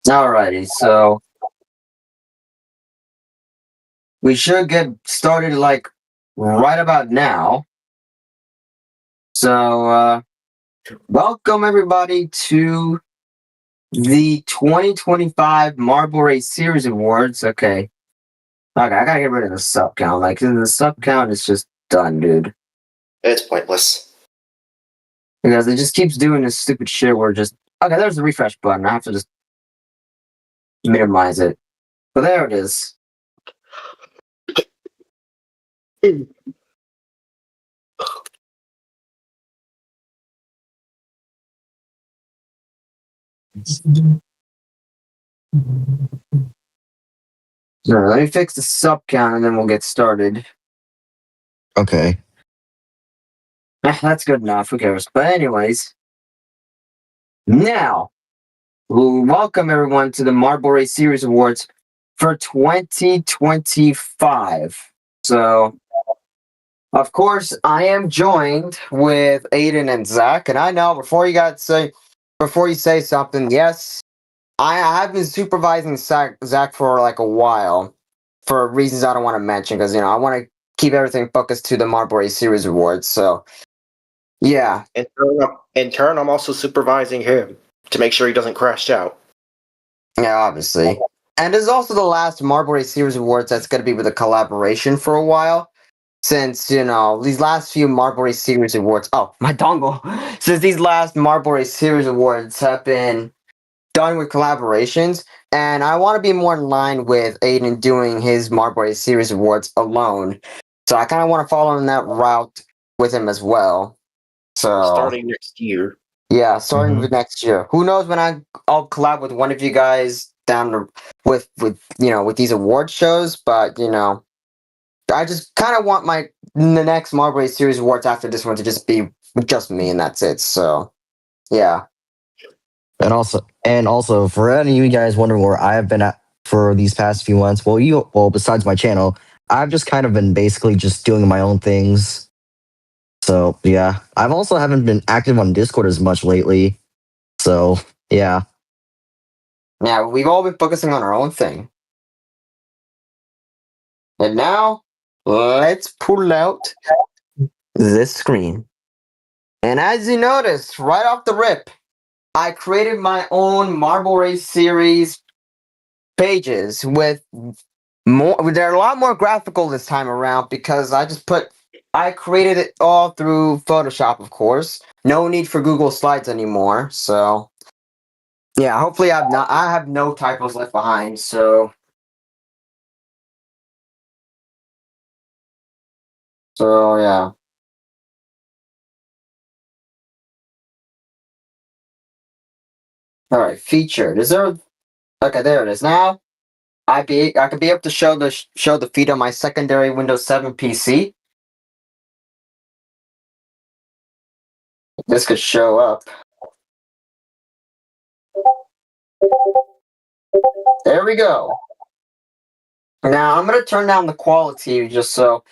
Alrighty, so we should get started like right about now. So, welcome everybody to the 2025 Marble Race Series Awards. Okay, I gotta get rid of the sub count. Like, the sub count is just done, dude. It's pointless. Because it just keeps doing this stupid shit where just okay. There's the refresh button. I have to just minimize it. But there it is. So let me fix the sub count and then we'll get started. Okay. That's good enough. Who cares? But anyways, now welcome everyone to the Marble Race Series Awards for 2025. So, of course, I am joined with Aiden and Zach, and I know before you say something, yes, I have been supervising Zach for like a while for reasons I don't want to mention because I want to keep everything focused to the Marble Race Series Awards. So, yeah. In turn, I'm also supervising him to make sure he doesn't crash out. Yeah, obviously. And this is also the last Marble Race Series Awards that's going to be with a collaboration for a while. Since, these last few Marble Race Series Awards. Oh, my dongle! Since these last Marble Race Series Awards have been done with collaborations, and I want to be more in line with Aiden doing his Marble Race Series Awards alone. So I kind of want to follow in that route with him as well. So Starting next year. yeah, starting with next year. Who knows when I'll collab with one of you guys with these award shows, but I just kind of want the next Marble Race Series awards after this one to just be just me and that's it. So, yeah. And also for any of you guys wondering where I have been at for these past few months, besides my channel, I've just kind of been basically just doing my own things. So yeah, I've also haven't been active on Discord as much lately. So yeah. Yeah, we've all been focusing on our own thing. And now, let's pull out this screen. And as you notice, right off the rip, I created my own Marble Race Series pages with more. They're a lot more graphical this time around because I created it all through Photoshop, of course. No need for Google Slides anymore. So, yeah, hopefully I have no typos left behind. So yeah. All right, featured. Is there? Okay, there it is. Now I could be able to show the feed on my secondary Windows 7 PC. This could show up. There we go. Now I'm gonna turn down the quality just so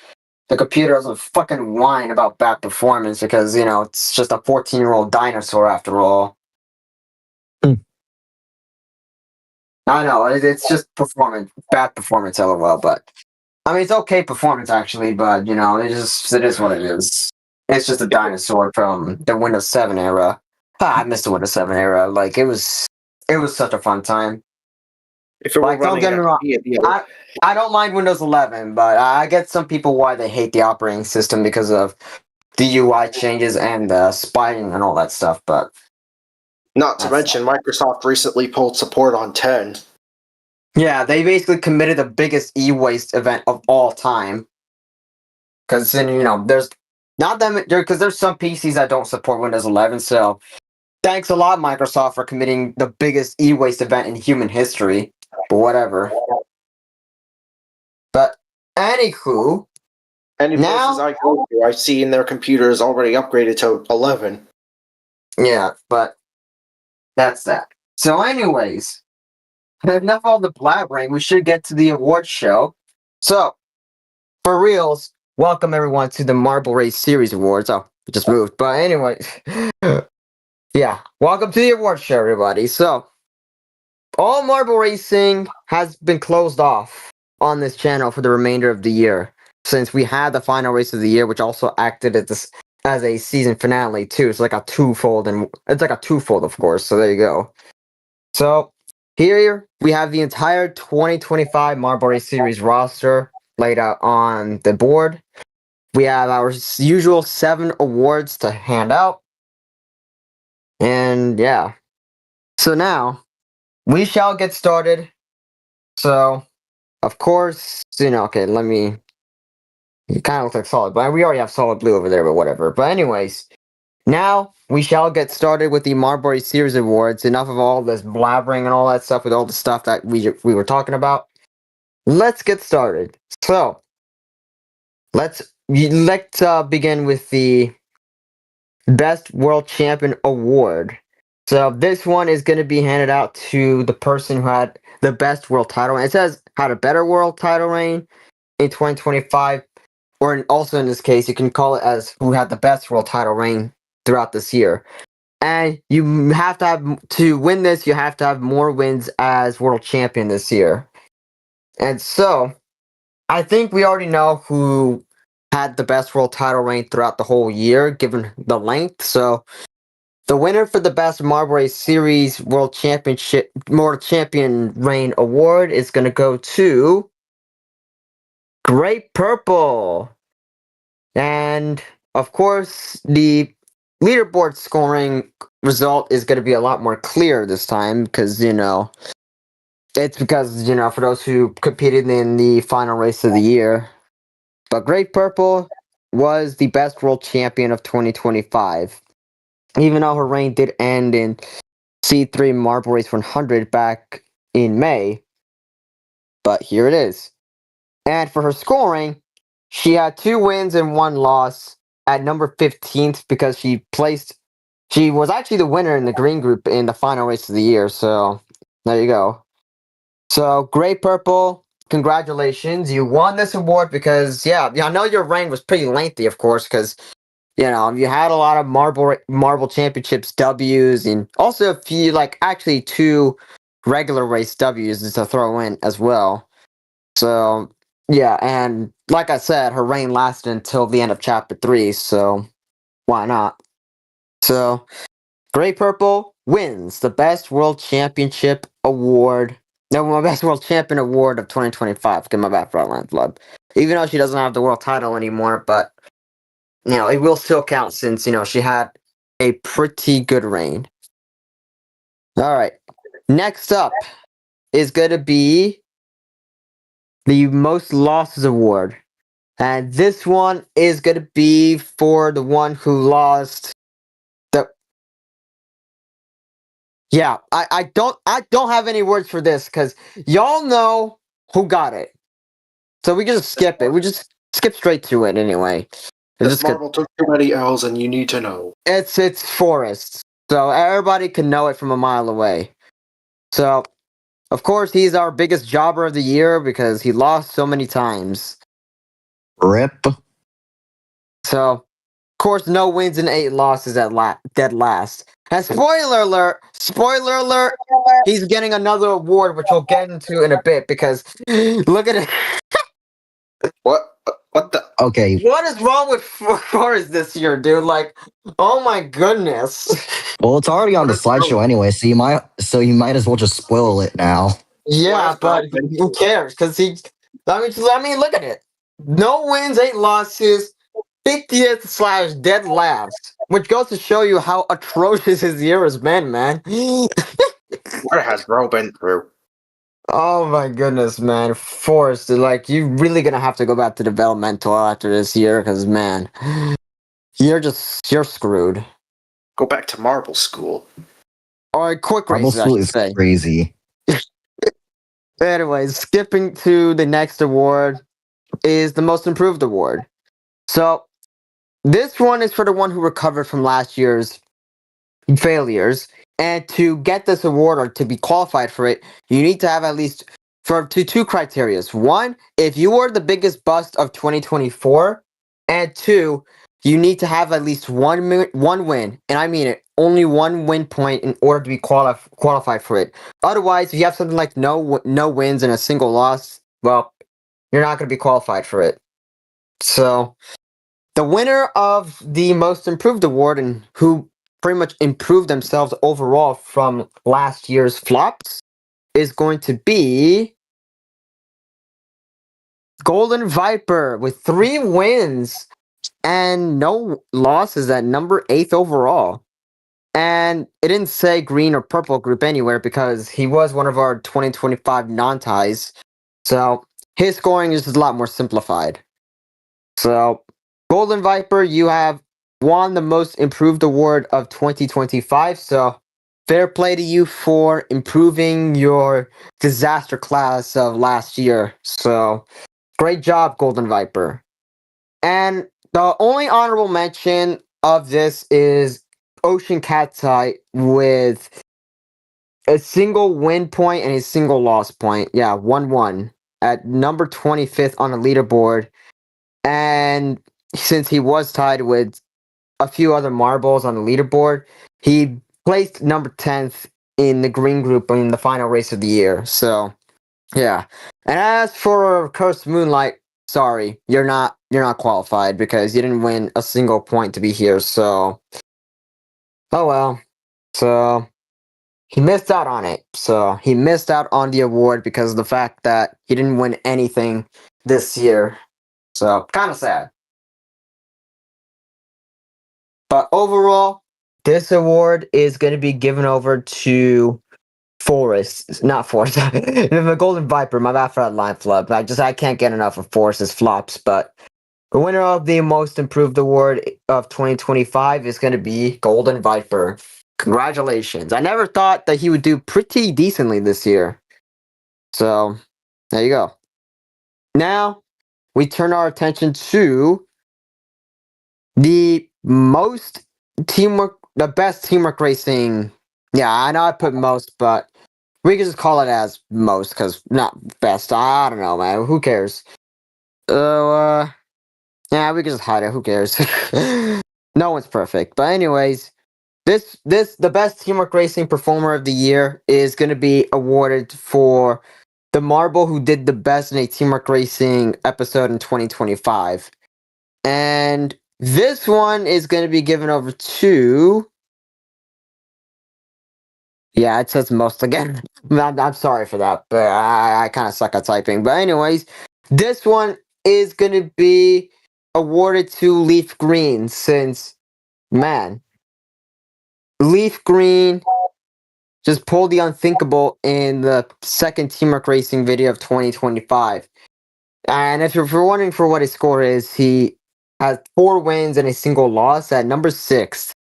the computer doesn't fucking whine about bad performance because it's just a 14-year-old dinosaur after all. I know it's just bad performance, lol. But I mean, it's okay performance actually, but it is what it is. It's just a dinosaur from the Windows 7 era. I missed the Windows 7 era. Like it was such a fun time. If it were Like, don't running get me wrong, I don't mind Windows 11, but I get some people why they hate the operating system because of the UI changes and the spying and all that stuff. But not to mention, Microsoft recently pulled support on 10. Yeah, they basically committed the biggest e-waste event of all time. Because there's not that because there's some PCs that don't support Windows 11. So thanks a lot, Microsoft, for committing the biggest e-waste event in human history. But whatever. But anywho, Any places I go to, I've seen their computers already upgraded to 11. Yeah, but that's that. So, anyways, enough of all the blabbering. We should get to the award show. So, for reals, welcome everyone to the Marble Race Series Awards. Oh, it just moved. But anyway, yeah, welcome to the award show, everybody. So, all marble racing has been closed off on this channel for the remainder of the year, since we had the final race of the year, which also acted as a season finale too. It's like a twofold, and it's like a twofold, of course. So there you go. So here we have the entire 2025 Marble Race Series roster laid out on the board. We have our usual 7 awards to hand out. And yeah. So now we shall get started. So, of course, okay, let me. It kind of looks like solid, but we already have solid blue over there, but whatever. But, anyways, now we shall get started with the Marbury Series Awards. Enough of all this blabbering and all that stuff with all the stuff that we were talking about. Let's get started. So, let's begin with the Best World Champion Award. So this one is going to be handed out to the person who had the best world title. It says had a better world title reign in 2025, or also in this case, you can call it as who had the best world title reign throughout this year. And you have to win this, you have to have more wins as world champion this year. And so, I think we already know who had the best world title reign throughout the whole year, given the length. So, the winner for the best Marble Race Series World Champion Reign Award is going to go to Great Purple. And, of course, the leaderboard scoring result is going to be a lot more clear this time because, it's because, for those who competed in the final race of the year. But Great Purple was the best world champion of 2025. Even though her reign did end in C3 Marble Race 100 back in May. But here it is. And for her scoring, she had 2 wins and 1 loss at number 15th because she was actually the winner in the green group in the final race of the year. So there you go. So Great Purple, congratulations. You won this award because, I know your reign was pretty lengthy, of course, because you had a lot of Marble Championships W's and also a few, actually 2 regular race W's to throw in as well. So, yeah, and like I said, her reign lasted until the end of Chapter 3, so why not? So, Great Purple wins the Best World Championship Award. No, my Best World Champion Award of 2025. Get my bad for Outland Flood. Even though she doesn't have the world title anymore, but it will still count since, she had a pretty good reign. Alright. Next up is going to be the Most Losses Award. And this one is going to be for the one who lost the... Yeah, I don't have any words for this because y'all know who got it. So we just skip it. We just skip straight to it anyway. This marble took too many L's and you need to know. It's Forrest. So everybody can know it from a mile away. So, of course, he's our biggest jobber of the year because he lost so many times. Rip. So, of course, no wins and 8 losses at dead last. And spoiler alert, he's getting another award, which we'll get into in a bit because look at it. What the? Okay. What is wrong with Forrest this year, dude? Oh my goodness. Well, it's already on the slideshow anyway, so you might as well just spoil it now. Yeah, but who cares? Because let me look at it. No wins, 8 losses, 50th / dead last, which goes to show you how atrocious his year has been, man. What has bro been through? Oh my goodness, man. Forrest, you're really gonna have to go back to developmental after this year, because, man, you're screwed. Go back to marble school. Or quick Marble races, I School should is say. crazy. Anyways, skipping to the next award is the Most Improved Award. So, this one is for the one who recovered from last year's failures. And to get this award or to be qualified for it, you need to have at least two criteria. One, if you were the biggest bust of 2024, and 2, you need to have at least one win, and I mean it, only one win point in order to be qualified for it. Otherwise, if you have something like no wins and a single loss, well, you're not going to be qualified for it. So, the winner of the Most Improved Award and who pretty much improved themselves overall from last year's flops is going to be Golden Viper with 3 wins and no losses at number 8th overall. And it didn't say green or purple group anywhere because he was one of our 2025 non-ties. So his scoring is a lot more simplified. So Golden Viper, you have won the Most Improved Award of 2025. So fair play to you for improving your disaster class of last year. So great job, Golden Viper. And the only honorable mention of this is Ocean Cat's with a single win point and a single loss point. Yeah, 1-1 at number 25th on the leaderboard. And since he was tied with a few other marbles on the leaderboard, he placed number 10th in the green group in the final race of the year. So, yeah. And as for Cursed Moonlight, sorry, you're not qualified because you didn't win a single point to be here. So, oh well. So he missed out on it. So he missed out on the award because of the fact that he didn't win anything this year. So kind of sad. But overall, this award is going to be given over to Forest, not Forest. The Golden Viper. My bad for that line flub. I can't get enough of Forest's flops. But the winner of the Most Improved Award of 2025 is going to be Golden Viper. Congratulations. I never thought that he would do pretty decently this year. So, there you go. Now, we turn our attention to the best teamwork racing. Yeah, I know I put most, but we can just call it as most, because not best. I don't know, man. Who cares? Yeah, we can just hide it. Who cares? No one's perfect. But anyways, the best teamwork racing performer of the year is going to be awarded for the marble who did the best in a teamwork racing episode in 2025. And this one is going to be given over to... Yeah, it says most again. I'm sorry for that, but I kind of suck at typing. But anyways, this one is going to be awarded to Leaf Green since, man, Leaf Green just pulled the unthinkable in the second teamwork racing video of 2025. And if you're wondering for what his score is, he has 4 wins and a single loss at number 6,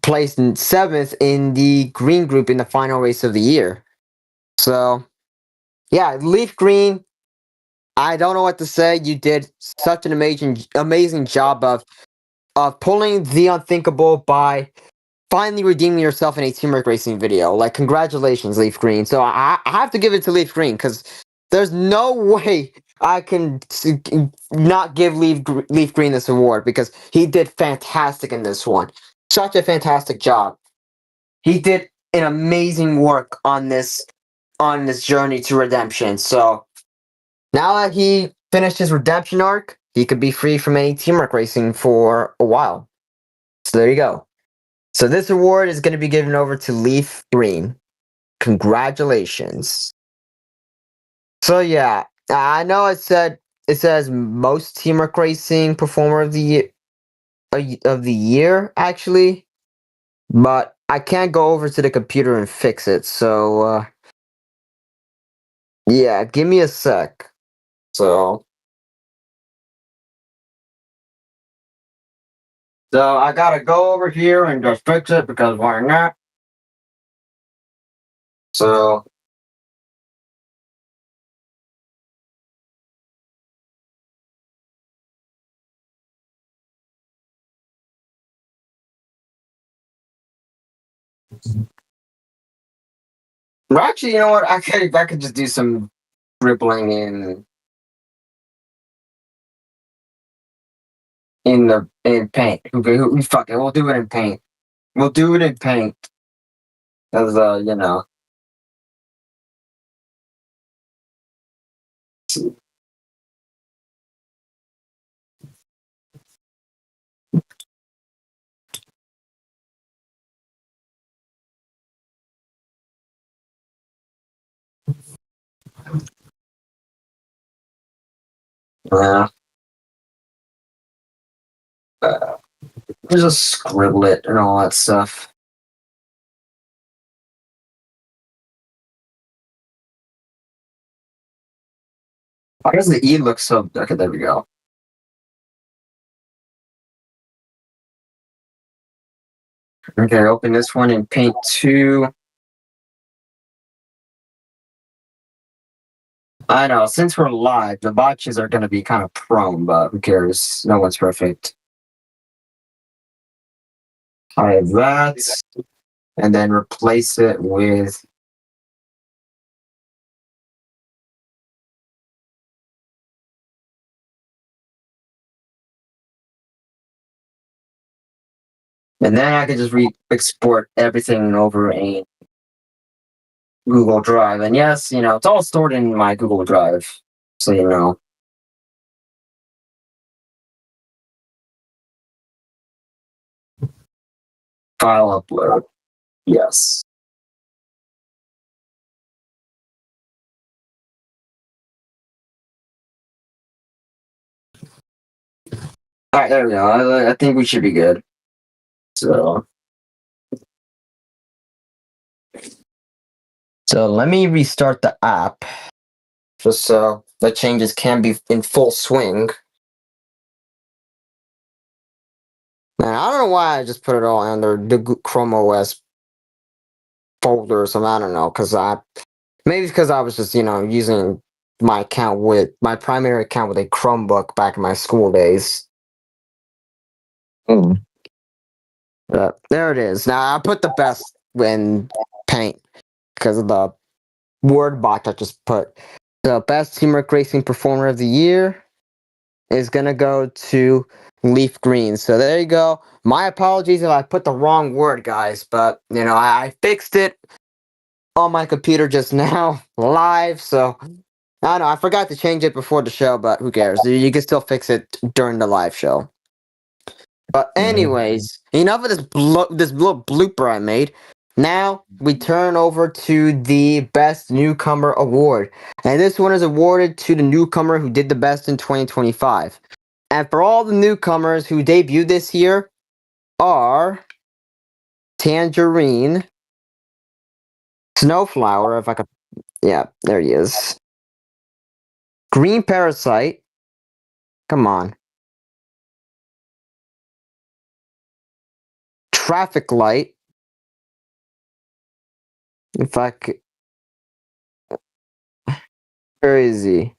placed in 7th in the green group in the final race of the year. So, yeah, Leaf Green, I don't know what to say. You did such an amazing job of pulling the unthinkable by finally redeeming yourself in a teamwork racing video. Like, congratulations, Leaf Green. So I have to give it to Leaf Green because there's no way I can not give Leaf Green this award because he did fantastic in this one. Such a fantastic job. He did an amazing work on this journey to redemption. So now that he finished his redemption arc, he could be free from any teamwork racing for a while. So there you go. So this award is going to be given over to Leaf Green. Congratulations. So yeah, I know it says most teamwork racing performer of the year actually, but I can't go over to the computer and fix it. So yeah, give me a sec. So I gotta go over here and just fix it because why not? So actually, you know what? I could just do some dribbling in. in Paint. Fuck it, we'll do it in Paint. We'll do it in Paint. Cause you know. Yeah. Just scribble it and all that stuff. Why does the E look so... Okay, there we go. Okay, open this one in Paint 2. I know, since we're live, the botches are going to be kind of prone, but who cares? No one's perfect. I have that, and then replace it with... And then I can just export everything over in Google Drive. And yes, you know, it's all stored in my Google Drive, so you know. File upload. Yes. Alright, there we go. I think we should be good. So let me restart the app just so the changes can be in full swing. Man, I don't know why I just put it all under the Chrome OS folder or something. I don't know, maybe because I was just, you know, using my account with my primary account with a Chromebook back in my school days. There it is. Now I put the best in Paint because of the word bot I just put. The best Teamwork Racing Performer of the Year is gonna go to Leaf Green. So there you go. My apologies if I put the wrong word, guys, but you know I fixed it on my computer just now live. So I don't know. I forgot to change it before the show, but who cares? You can still fix it during the live show. But anyways, enough of this little blooper I made. Now we turn over to the Best Newcomer Award. And this one is awarded to the newcomer who did the best in 2025. And for all the newcomers who debuted this year are Tangerine, Snowflower, if I could... Yeah, there he is. Green Parasite. Come on. Traffic Light. If I could... Where is he?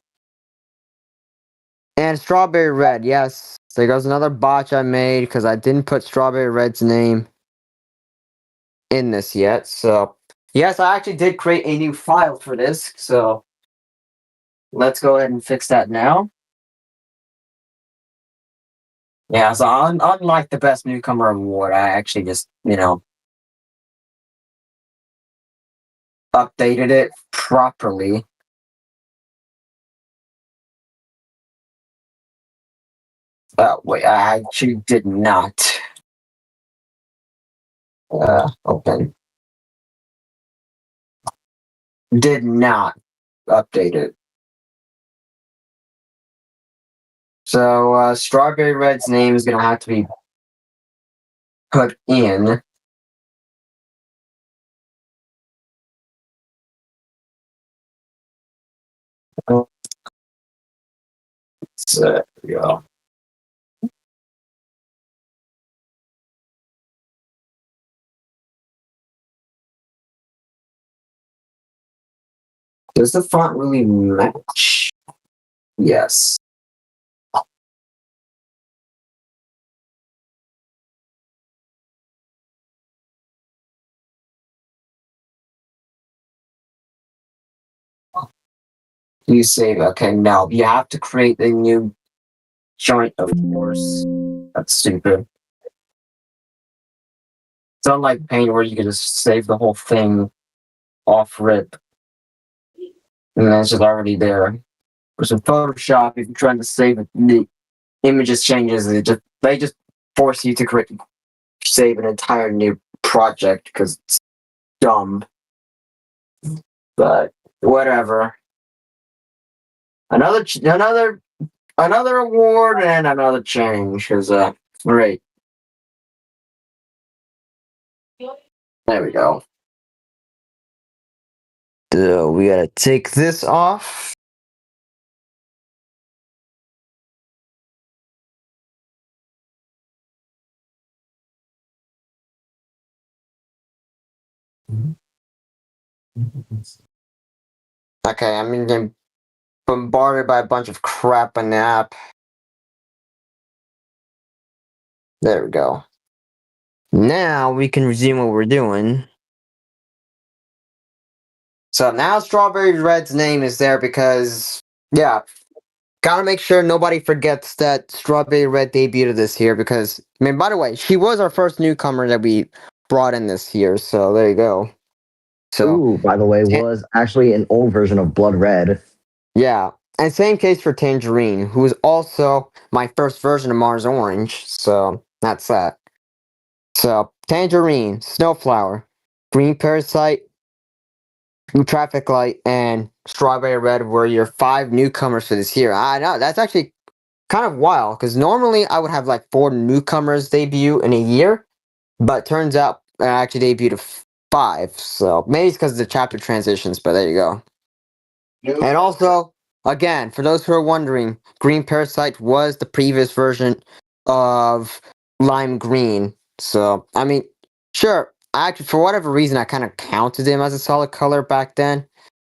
And Strawberry Red, yes. There goes another botch I made because I didn't put Strawberry Red's name in this yet. So, yes, I actually did create a new file for this. So, let's go ahead and fix that now. Yeah, so unlike the Best Newcomer Award, I actually just, you know, updated it properly. Wait, I actually did not. Open. Did not update it. So, Strawberry Red's name is going to have to be put in. So, there we go. Does the font really match? Yes. You save. Okay, now you have to create a new joint, of course. That's stupid. It's unlike Paint where you can just save the whole thing off rip. And then it's just already there. Whereas in Photoshop, if you're trying to save it, the images changes, they just force you to save an entire new project because it's dumb. But whatever. Another award and another change because great. There we go. So we gotta take this off. Okay, I'm getting bombarded by a bunch of crap on the app. There we go. Now we can resume what we're doing. So now Strawberry Red's name is there because, yeah, gotta make sure nobody forgets that Strawberry Red debuted this year because, I mean, by the way, she was our first newcomer that we brought in this year, so there you go. So, Ooh, by the way, was actually an old version of Blood Red. yeah, and same case for Tangerine, who was also my first version of Mars Orange, so that's that. So, Tangerine, Snowflower, Green Parasite, Blue Traffic Light, and Strawberry Red were your 5 newcomers for this year. I know, that's actually kind of wild, because normally I would have like 4 newcomers debut in a year, but turns out I actually debuted 5, so maybe it's because of the chapter transitions, but there you go. And also, again, for those who are wondering, Green Parasite was the previous version of Lime Green. So, I mean, sure, actually, for whatever reason, I kind of counted him as a solid color back then.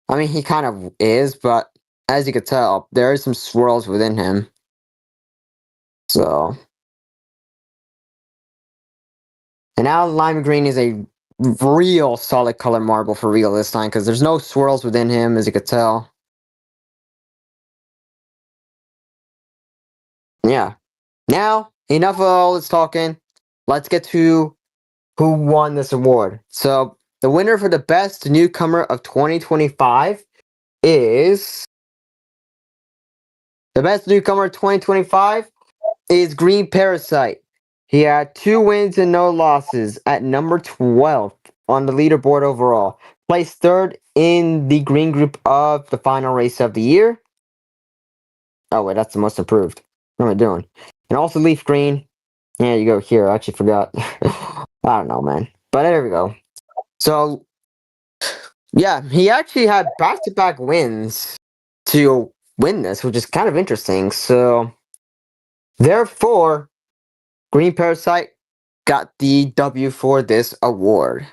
I mean, he kind of is, but as you could tell, there are some swirls within him. So, and now Lime Green is a real solid color marble for real this time, because there's no swirls within him, as you could tell. Yeah. Now, enough of all this talking. Let's get to who won this award. So, the winner for the best newcomer of 2025 is... The best newcomer of 2025 is Green Parasite. He had 2 wins and no losses at number 12 on the leaderboard overall. Placed 3rd in the green group of the final race of the year. Oh, wait, that's the most improved. What am I doing? And also Leaf Green. Yeah, you go here. I actually forgot. I don't know, man. But there we go. So, yeah, he actually had back-to-back wins to win this, which is kind of interesting. So, therefore, Green Parasite got the W for this award.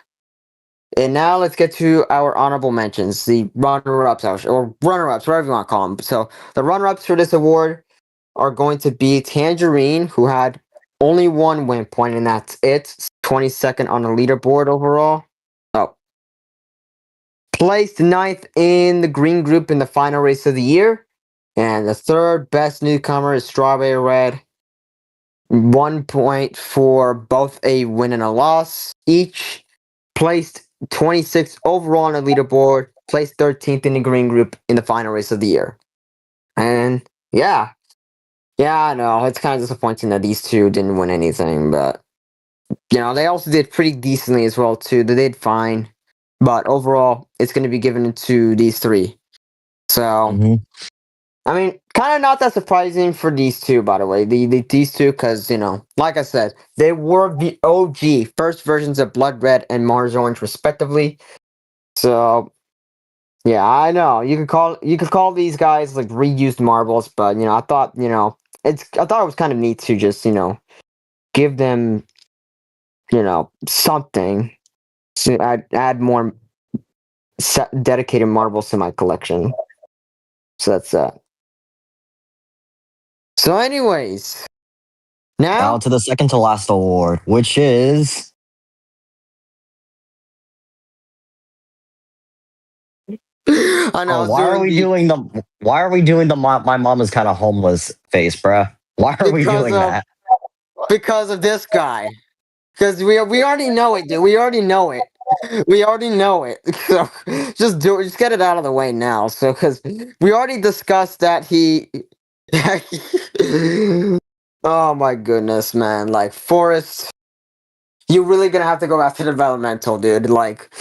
And now let's get to our honorable mentions, the runner-ups, or runner-ups, whatever you want to call them. So, the runner-ups for this award are going to be Tangerine, who had only 1 win point, and that's it. 22nd on the leaderboard overall. Oh. Placed 9th in the green group in the final race of the year. And the 3rd best newcomer is Strawberry Red. 1 point for both a win and a loss each. Placed 26th overall on the leaderboard. Placed 13th in the green group in the final race of the year. And yeah. Yeah, I know. It's kind of disappointing that these 2 didn't win anything, but you know, they also did pretty decently as well too. They did fine. But overall, it's going to be given to these 3. So, I mean, kind of not that surprising for these 2, by the way. These 2, because, you know, like I said, they were the OG first versions of Blood Red and Mars Orange, respectively. So, yeah, I know you could call these guys like reused marbles, but you know, I thought it was kind of neat to just give them something to add more dedicated marbles to my collection. So that's that. So, anyways, Now to the second to last award, which is I know. why are we doing the my mom is kind of homeless face, bruh? Why are we doing that? because of this guy. Because we already know it, dude. We already know it. We already know it. So just do it. Just get it out of the way now. So because we already discussed that he. Oh my goodness, man! Like Forrest, you really gonna have to go after developmental, dude. Like,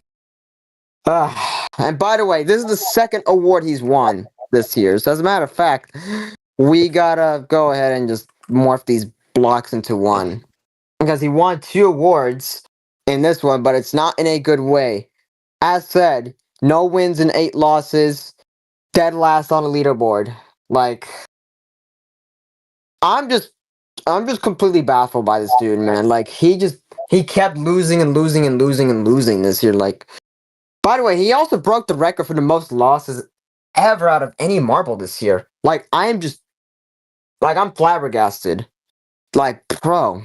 and by the way, this is the second award he's won this year. So as a matter of fact, we gotta go ahead and just morph these blocks into one. Because he won 2 awards in this one, but it's not in a good way. As said, no wins and 8 losses, dead last on the leaderboard. Like, I'm just completely baffled by this dude, man. Like, he kept losing and losing and losing and losing this year. Like, by the way, he also broke the record for the most losses ever out of any marble this year. Like, I'm flabbergasted. Like, bro.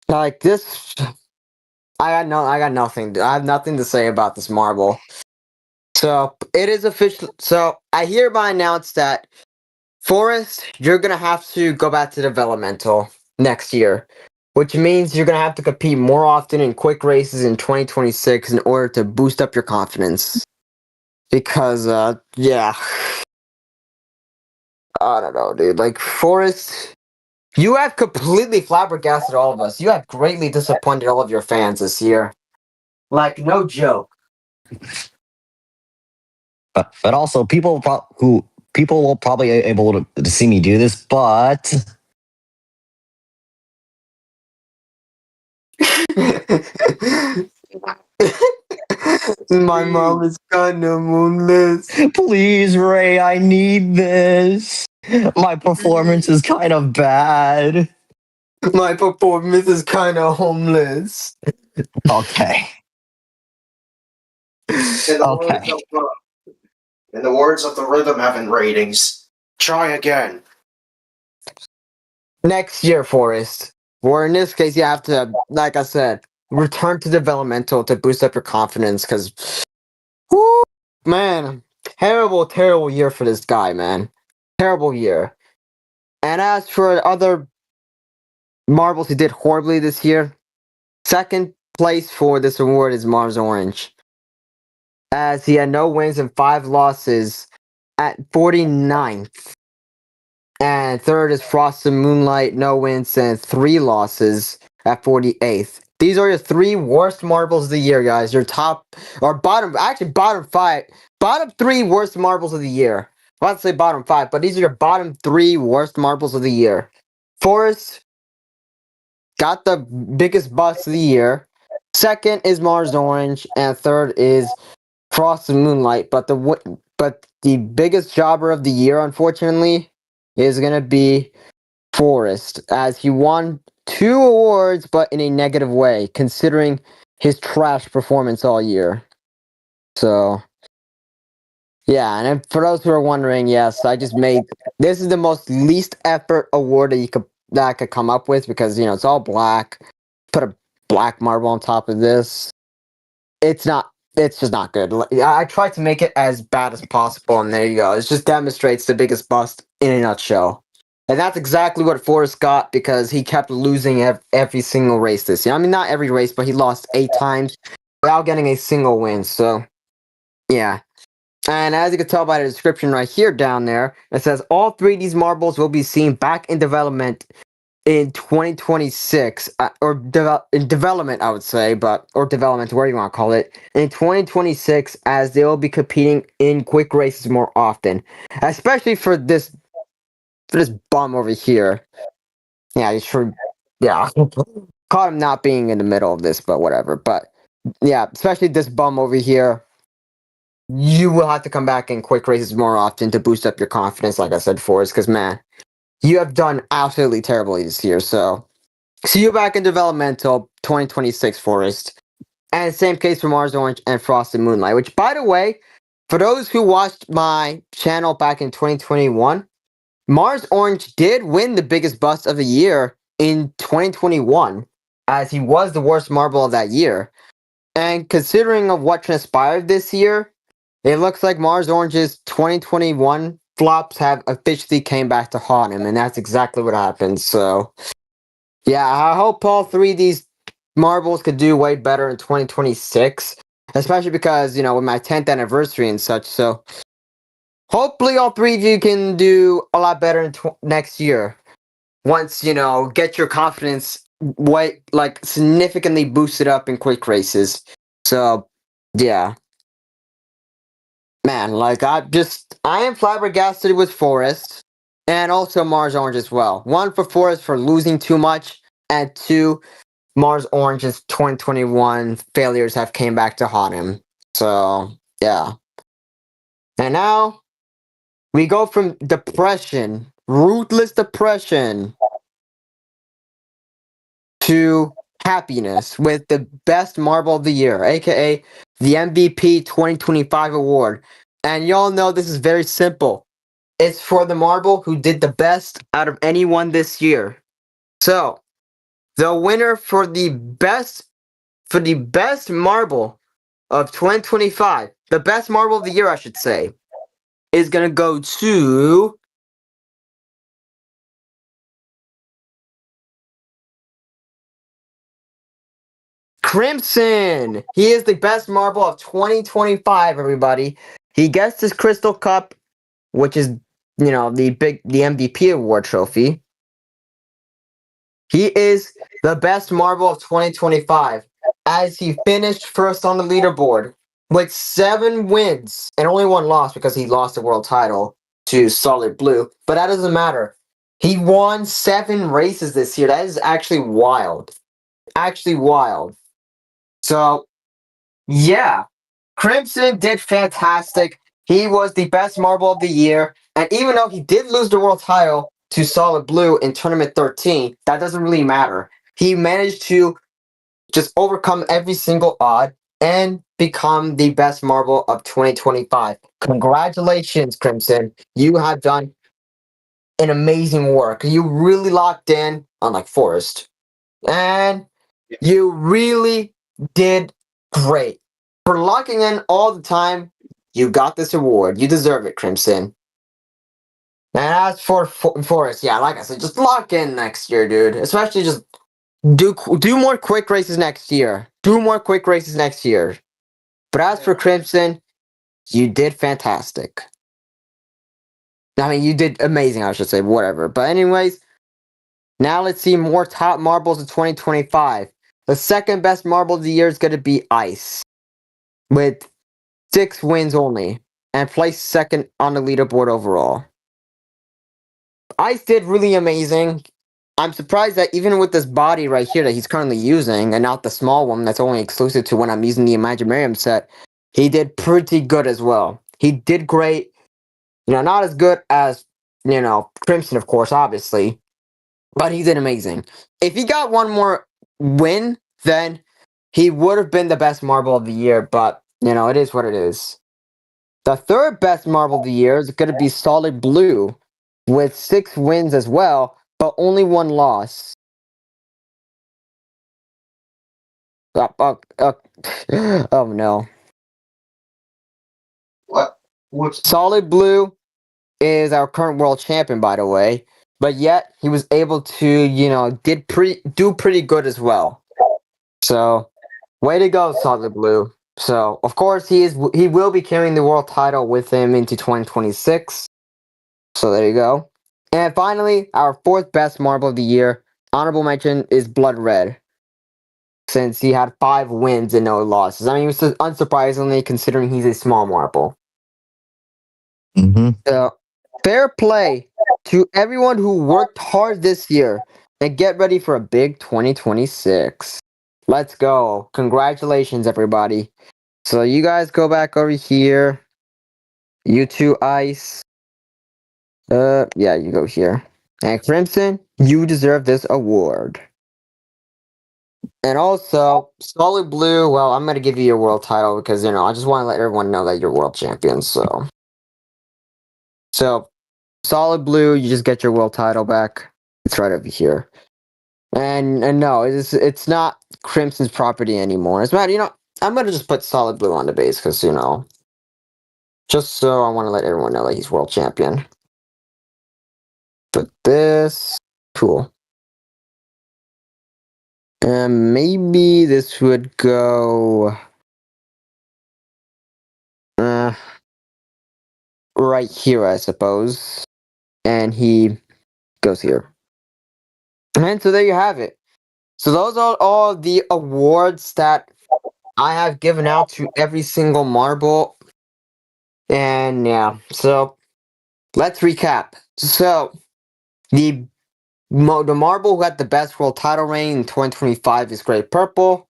Like this, I got nothing. I have nothing to say about this marble. So it is official. So I hereby announce that Forrest, you're gonna have to go back to developmental next year, which means you're gonna have to compete more often in quick races in 2026 in order to boost up your confidence. Because yeah, I don't know, dude. Like Forrest. You have completely flabbergasted all of us. You have greatly disappointed all of your fans this year. Like, no joke. But also, people will probably able to see me do this, but My mom is kinda moonless. please, Ray, I need this. My performance is kind of bad. My performance is kinda homeless. Okay. In the, Okay. in the words of the Rhythm Heaven ratings, try again. Next year, Forrest. Or in this case, you have to, like I said, return to developmental to boost up your confidence. Because, man, terrible, terrible year for this guy, man. Terrible year. And as for other marbles who did horribly this year, second place for this award is Mars Orange, as he had no wins and 5 losses at 49th. And third is Frost and Moonlight, no wins and 3 losses at 48th. These are your 3 worst marbles of the year, guys. Your top or bottom, actually bottom 5, bottom 3 worst marbles of the year. I want to say bottom 5, but these are your bottom 3 worst marbles of the year. Forrest got the biggest bust of the year. Second is Mars Orange, and third is Frost and Moonlight. But the biggest jobber of the year, unfortunately, is gonna be Forrest, as he won 2 awards, but in a negative way, considering his trash performance all year. So, yeah, and for those who are wondering, yes, I just made this is the most least effort award that I could come up with because it's all black. Put a black marble on top of this. It's not. It's just not good. I tried to make it as bad as possible, and there you go. It just demonstrates the biggest bust in a nutshell. And that's exactly what Forrest got because he kept losing every single race this year. I mean, not every race, but he lost 8 times without getting a single win. So, yeah. And as you can tell by the description right here down there, it says all 3 of these marbles will be seen back in development in 2026, or in development, I would say, or development, whatever you want to call it, in 2026, as they will be competing in quick races more often, especially for this bum over here. Yeah, he's sure. Yeah, caught him not being in the middle of this, but whatever. But yeah, especially this bum over here. You will have to come back in quick races more often to boost up your confidence, like I said, Forrest, because man, you have done absolutely terribly this year. So, see you back in developmental 2026, Forrest. And same case for Mars Orange and Frosted Moonlight, which, by the way, for those who watched my channel back in 2021, Mars Orange did win the biggest bust of the year in 2021, as he was the worst marble of that year. And considering of what transpired this year, it looks like Mars Orange's 2021 flops have officially came back to haunt him, and that's exactly what happened. So, yeah, I hope all three of these marbles could do way better in 2026, especially because, with my 10th anniversary and such. So, hopefully all three of you can do a lot better in next year. Once, get your confidence significantly boosted up in quick races. So, yeah. Man, I am flabbergasted with Forrest and also Mars Orange as well. One, for Forrest for losing too much, and two, Mars Orange's 2021 failures have came back to haunt him. So, yeah. And now we go from depression, ruthless depression, to happiness with the best marble of the year, aka the MVP 2025 award. And y'all know this is very simple. It's for the marble who did the best out of anyone this year. So, the winner for the best marble of 2025, the best marble of the year, I should say, is gonna go to Crimson. He is the best marble of 2025, everybody. He gets his Crystal Cup, which is, the MVP award trophy. He is the best marble of 2025, as he finished first on the leaderboard with 7 wins and only 1 loss because he lost the world title to Solid Blue. But that doesn't matter. He won 7 races this year. That is actually wild. Actually wild. So, yeah, Crimson did fantastic. He was the best marble of the year. And even though he did lose the world title to Solid Blue in Tournament 13, that doesn't really matter. He managed to just overcome every single odd and become the best marble of 2025. Congratulations, Crimson. You have done an amazing work. You really locked in, unlike Forrest. And you really did great. For locking in all the time, you got this award. You deserve it, Crimson. And as for Forrest, yeah, like I said, just lock in next year, dude. Especially just do more quick races next year. Do more quick races next year. But as for Crimson, you did fantastic. I mean, you did amazing, I should say, whatever. But anyways, now let's see more top marbles of 2025. The second best marble of the year is going to be Ice, with 6 wins only, and placed second on the leaderboard overall. Ice did really amazing. I'm surprised that even with this body right here that he's currently using, and not the small one that's only exclusive to when I'm using the Imaginarium set, he did pretty good as well. He did great. Not as good as, Crimson, of course, obviously, but he did amazing. If he got one more win, then he would have been the best marble of the year, but, it is what it is. The third best marble of the year is going to be Solid Blue, with 6 wins as well, but only 1 loss. Oh no. What? What's Solid Blue is our current world champion, by the way, but yet he was able to, do pretty good as well. So, way to go, Solid Blue. So, of course, he will be carrying the world title with him into 2026. So there you go. And finally, our 4th best marble of the year, honorable mention, is Blood Red, since he had 5 wins and no losses. I mean, unsurprisingly, considering he's a small marble. So, fair play to everyone who worked hard this year, and get ready for a big 2026. Let's go. Congratulations, everybody. So you guys go back over here. You two, Ice. Yeah, you go here. And Crimson, you deserve this award. And also, Solid Blue, well, I'm going to give you your world title because, I just want to let everyone know that you're world champion, so. So, Solid Blue, you just get your world title back. It's right over here. And no, it's not Crimson's property anymore. As a matter, I'm going to just put Solid Blue on the base because, Just so I want to let everyone know that he's world champion. But this, cool. And maybe this would go right here, I suppose. And he goes here. And so there you have it. So those are all the awards that I have given out to every single marble. And yeah, so let's recap. So the marble who got the best world title reign in 2025 is Great Purple.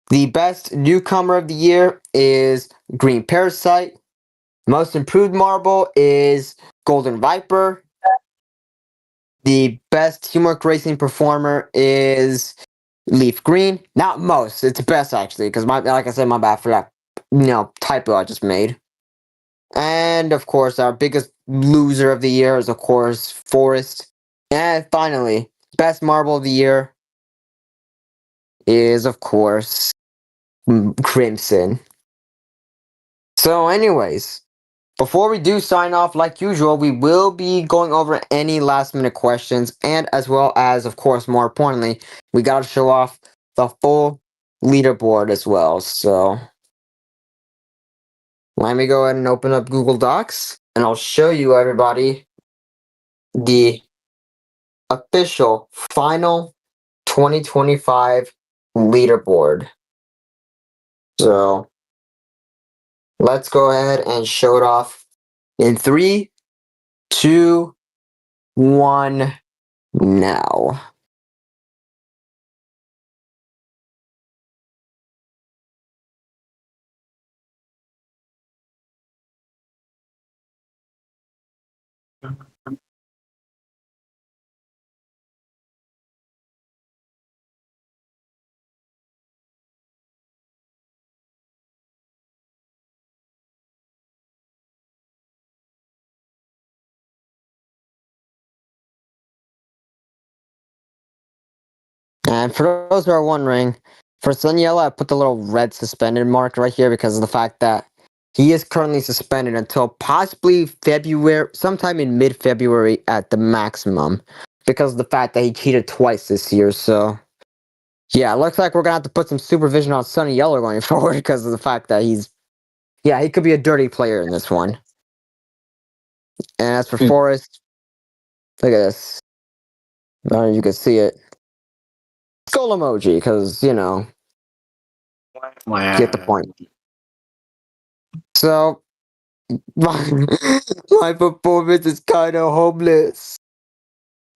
The best newcomer of the year is Green Parasite. Most improved marble is Golden Viper. The best teamwork racing performer is Leaf Green. Not most, it's best actually, because like I said, my bad for that typo I just made. And of course, our biggest loser of the year is of course Forest. And finally, best marble of the year is of course Crimson. So anyways, before we do sign off, like usual, we will be going over any last minute questions, and as well as, of course, more importantly, we gotta show off the full leaderboard as well. So let me go ahead and open up Google Docs, and I'll show you everybody the official final 2025 leaderboard. So let's go ahead and show it off in 3, 2, 1, now. And for those who are wondering, for Sun Yellow, I put the little red suspended mark right here because of the fact that he is currently suspended until possibly February, sometime in mid-February at the maximum, because of the fact that he cheated twice this year. So, yeah, it looks like we're going to have to put some supervision on Sunny Yellow going forward because of the fact that he could be a dirty player in this one. And as for Forrest, look at this. I don't know if you can see it. Skull emoji, because, get the point. So, my performance is kind of homeless.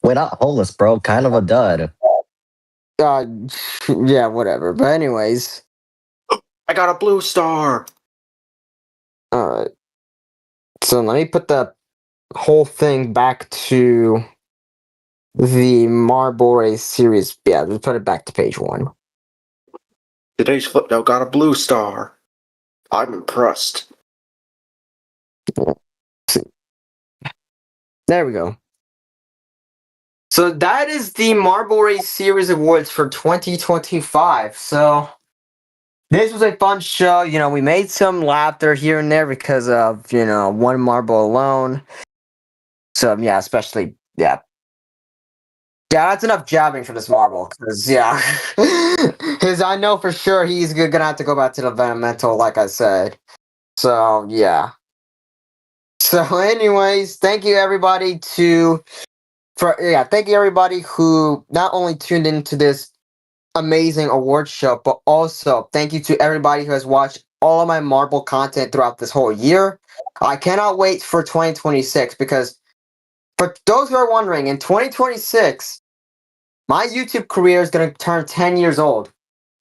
Wait, not homeless, bro. Kind of a dud. Yeah, whatever. But anyways. I got a blue star. Alright. So let me put the whole thing back to the Marble Race series. Yeah, let's put it back to page 1. Today's footnote got a blue star. I'm impressed. There we go. So that is the Marble Race Series Awards for 2025. So this was a fun show. We made some laughter here and there because of, one marble alone. So, yeah, especially, yeah. Yeah, that's enough jabbing for this marble. Because, yeah. Because I know for sure he's going to have to go back to the Venemental, like I said. So, yeah. So, anyways, thank you, everybody, thank you, everybody who not only tuned into this amazing award show, but also thank you to everybody who has watched all of my marble content throughout this whole year. I cannot wait for 2026 because for those who are wondering, in 2026, my YouTube career is going to turn 10 years old.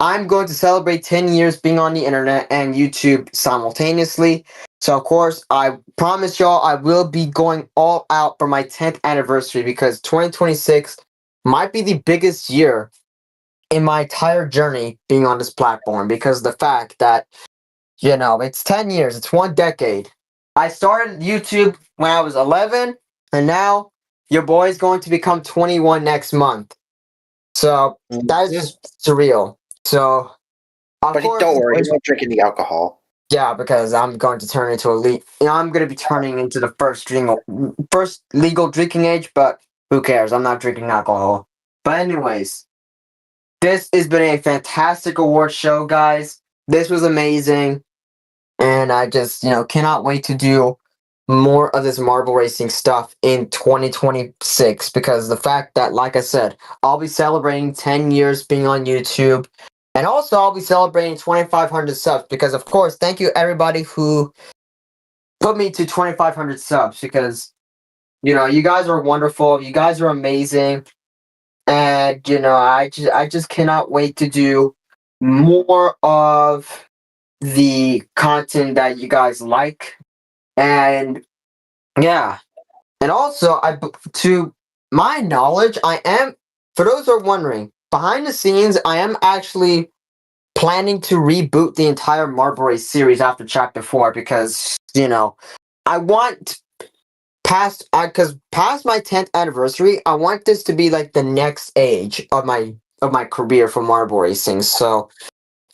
I'm going to celebrate 10 years being on the internet and YouTube simultaneously. So, of course, I promise y'all I will be going all out for my 10th anniversary because 2026 might be the biggest year in my entire journey being on this platform because of the fact that, it's 10 years, it's 1 decade. I started YouTube when I was 11, and now your boy's going to become 21 next month. So that is just surreal. So, But don't worry, he's not drinking the alcohol. Yeah, because I'm going to turn into I'm going to be turning into the first legal drinking age, but who cares? I'm not drinking alcohol. But anyways, this has been a fantastic award show, guys. This was amazing, and I just cannot wait to do more of this marble racing stuff in 2026 because the fact that, like I said, I'll be celebrating 10 years being on YouTube. And also, I'll be celebrating 2,500 subs because, of course, thank you everybody who put me to 2,500 subs because, you guys are wonderful. You guys are amazing. And, I just cannot wait to do more of the content that you guys like. And, yeah. And also, to my knowledge, for those who are wondering, behind the scenes, I am actually planning to reboot the entire Marble Race series after Chapter 4 because, I want because past my 10th anniversary, I want this to be like the next age of my career for marble racing. So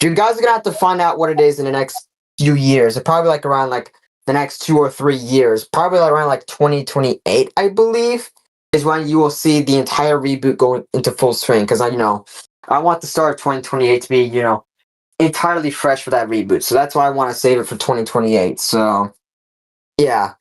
you guys are gonna have to find out what it is in the next few years. It probably like around like the next 2 or 3 years, probably like around like 2028, I believe, is when you will see the entire reboot going into full swing. Because I want the start of 2028 to be entirely fresh for that reboot. So that's why I want to save it for 2028. So yeah.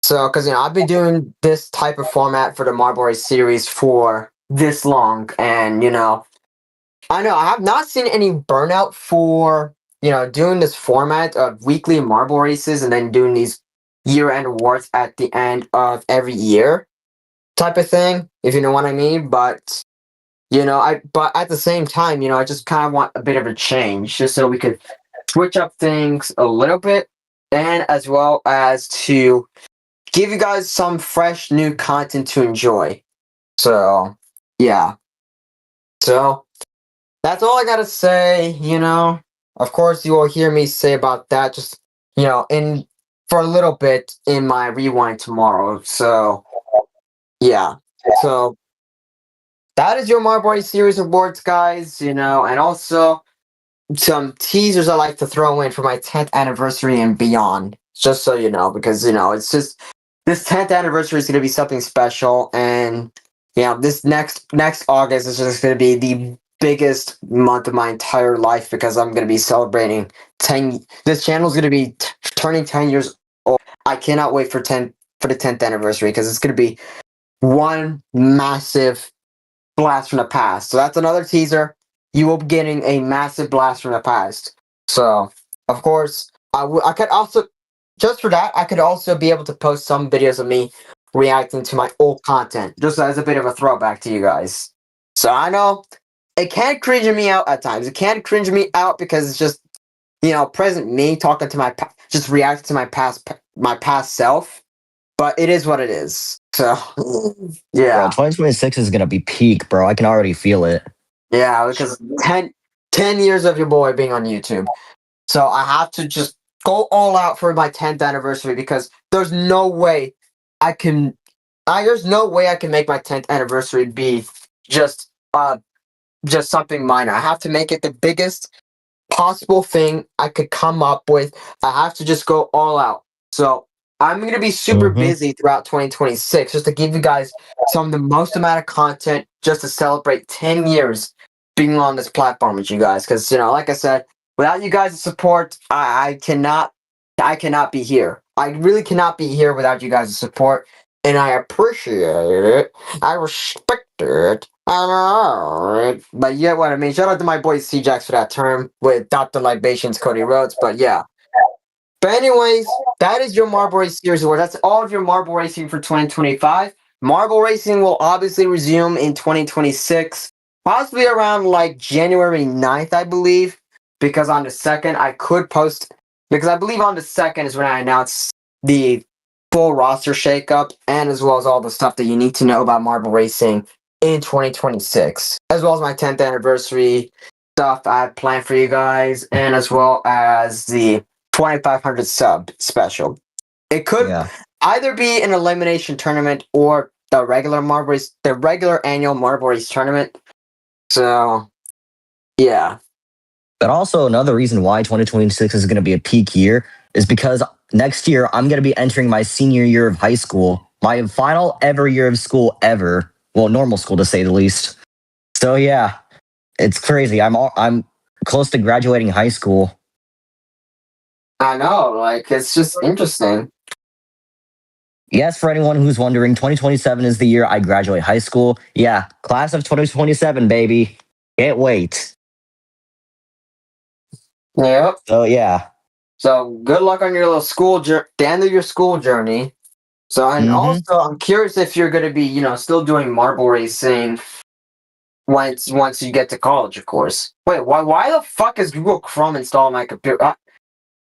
So, because I've been doing this type of format for the Marble Race series for this long, and I know I have not seen any burnout for doing this format of weekly marble races and then doing these year-end awards at the end of every year type of thing, if you know what I mean. But but at the same time, I just kind of want a bit of a change, just so we could switch up things a little bit, and as well as to give you guys some fresh new content to enjoy. So, yeah. So, that's all I gotta say, Of course, you will hear me say about that just, in for a little bit in my rewind tomorrow. So, yeah. So, that is your Marble Race Series Awards, guys, and also some teasers I like to throw in for my 10th anniversary and beyond, just so you know, because, it's just this 10th anniversary is going to be something special, and this next August is just going to be the biggest month of my entire life because I'm going to be celebrating 10. This channel is going to be turning 10 years old. I cannot wait for the 10th anniversary because it's going to be one massive blast from the past. So that's another teaser. You will be getting a massive blast from the past. So, of course, I could also, just for that, I could also be able to post some videos of me reacting to my old content, just as a bit of a throwback to you guys. So I know it can cringe me out at times. It can cringe me out because it's just, present me talking to just reacting to my past self. But it is what it is. So, Bro, yeah. 2026 is gonna be peak, bro. I can already feel it. Yeah, because 10 years of your boy being on YouTube. So I have to just go all out for my 10th anniversary because there's no way I can there's no way I can make my 10th anniversary be just just something minor. I have to make it the biggest possible thing I could come up with. I have to just go all out. So I'm going to be super Mm-hmm. busy throughout 2026 just to give you guys some of the most amount of content just to celebrate 10 years being on this platform with you guys. Because, like I said, without you guys' support, I cannot be here. I really cannot be here without you guys' support. And I appreciate it. I respect it. But you get what I mean. Shout out to my boy C-Jax for that term with Dr. Libations, Cody Rhodes. But yeah. But anyways, that is your Marble Race Series Award. That's all of your Marble Racing for 2025. Marble Racing will obviously resume in 2026, possibly around like January 9th, I believe, because on the 2nd, I could post, because I believe on the 2nd is when I announce the full roster shakeup and as well as all the stuff that you need to know about Marble Racing in 2026, as well as my 10th anniversary stuff I have planned for you guys, and as well as the 2,500 sub special. It could Yeah. either be an elimination tournament or the regular annual Marble Race tournament. So, yeah. But also another reason why 2026 is going to be a peak year is because next year I'm going to be entering my senior year of high school, my final ever year of school ever. Well, normal school to say the least. So yeah, it's crazy. I'm close to graduating high school. I know, like it's just interesting. Yes, for anyone who's wondering, 2027 is the year I graduate high school. Yeah, class of 2027, baby. Can't wait. Yep. So yeah. So good luck on your little the end of your school journey. So and Mm-hmm. also I'm curious if you're gonna be, still doing marble racing once you get to college, of course. Wait, why the fuck is Google Chrome installed on my computer?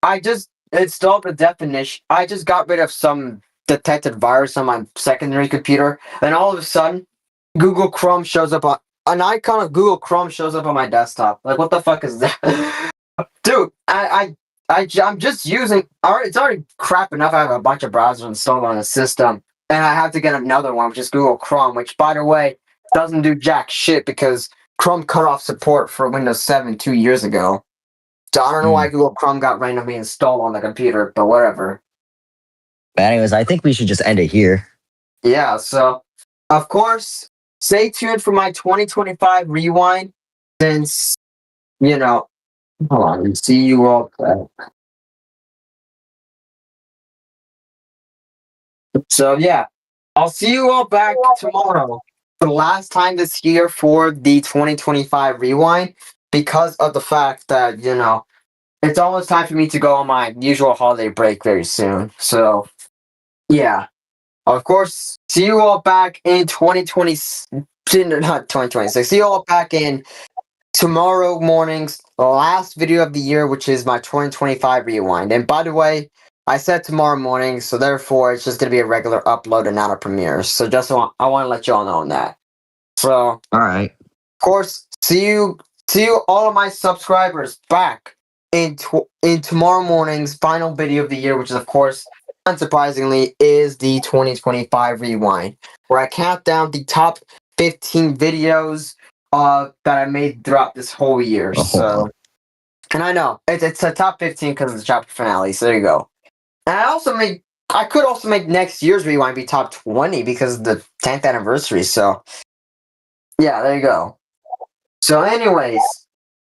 I just installed the definition. I just got rid of some detected virus on my secondary computer, and all of a sudden, Google Chrome shows up on an icon of Google Chrome shows up on my desktop. Like, what the fuck is that, dude? I'm just using. It's already crap enough. I have a bunch of browsers installed on the system, and I have to get another one, which is Google Chrome, which, by the way, doesn't do jack shit because Chrome cut off support for Windows 7 2 years ago. So I don't know why Google Chrome got randomly installed on the computer, but whatever. But anyways, I think we should just end it here. Yeah, so of course, stay tuned for my 2025 rewind since, hold on, see you all. So yeah, I'll see you all back tomorrow for the last time this year for the 2025 rewind because of the fact that, it's almost time for me to go on my usual holiday break very soon. So yeah. Of course, see you all back in 2020, not 2026. See you all back in tomorrow morning's last video of the year, which is my 2025 rewind. And by the way, I said tomorrow morning, so therefore it's just going to be a regular upload and not a premiere. So I want to let you all know that. So, All right. of course, see you all of my subscribers back in tomorrow morning's final video of the year, which is of course unsurprisingly is the 2025 rewind, where I count down the top 15 videos that I made throughout this whole year. Oh, hold on. So, and I know it's a top 15 because of the chapter finale. So there you go. And I could also make next year's rewind be top 20 because of the 10th anniversary. So yeah, there you go. So anyways,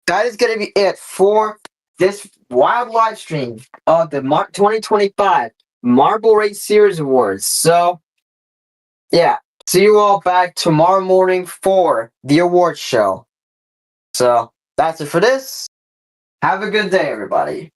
that is going to be it for this wild live stream of the 2025 Marble Race Series Awards. So, yeah, see you all back tomorrow morning for the awards show. So, that's it for this. Have a good day, everybody.